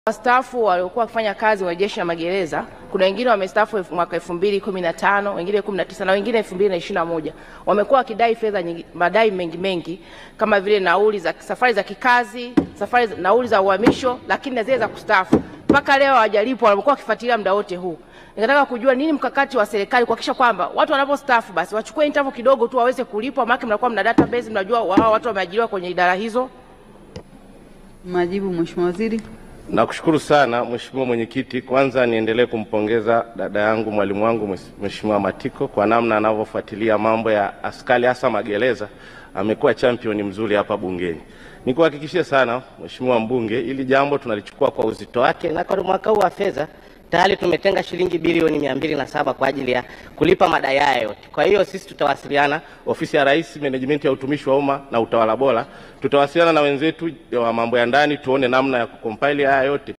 Wastaafu waliokuwa wakifanya kazi wa jeshi la magereza, kuna wengine wamestaafu mwaka 2015, wengine 19 na wengine 2021. Wamekuwa wakidai fedha nyingi, madai mengi kama vile nauli za safari za kikazi, nauli za uhamisho, lakini na zile za kustaafu. Mpaka leo hawajalipwa, wamekuwa wakifuatilia muda wote huu. Ninataka kujua nini mkakati wa serikali kuhakikisha kwamba watu wanapostaafu basi wachukue interval kidogo tu waweze kulipwa, maana mnakuwa mna database, mnajua wao watu wameajiriwa kwenye idara hizo. Majibu, Mheshimiwa Waziri. Nakushukuru sana Mheshimiwa Mwenyekiti. Kwanza niendelee kumpongeza dada yangu, mwalimu wangu Mheshimiwa Matiko kwa namna anavyofuatilia mambo ya askari hasa magereza. Amekuwa champion mzuri hapa bungeni. Nikuhakikishie sana Mheshimiwa mbunge, ili jambo tunalichukua kwa uzito wake, na kwa mwaka huu wa fedha tayari tumetenga shilingi bilioni 207 kwa ajili ya kulipa madai haya yote. Kwa hiyo sisi tutawasiliana, ofisi ya Rais, management ya utumishi wa umma na utawala bora, tutawasiliana na wenzetu wa mambo ya ndani tuone namna ya kucompile haya yote.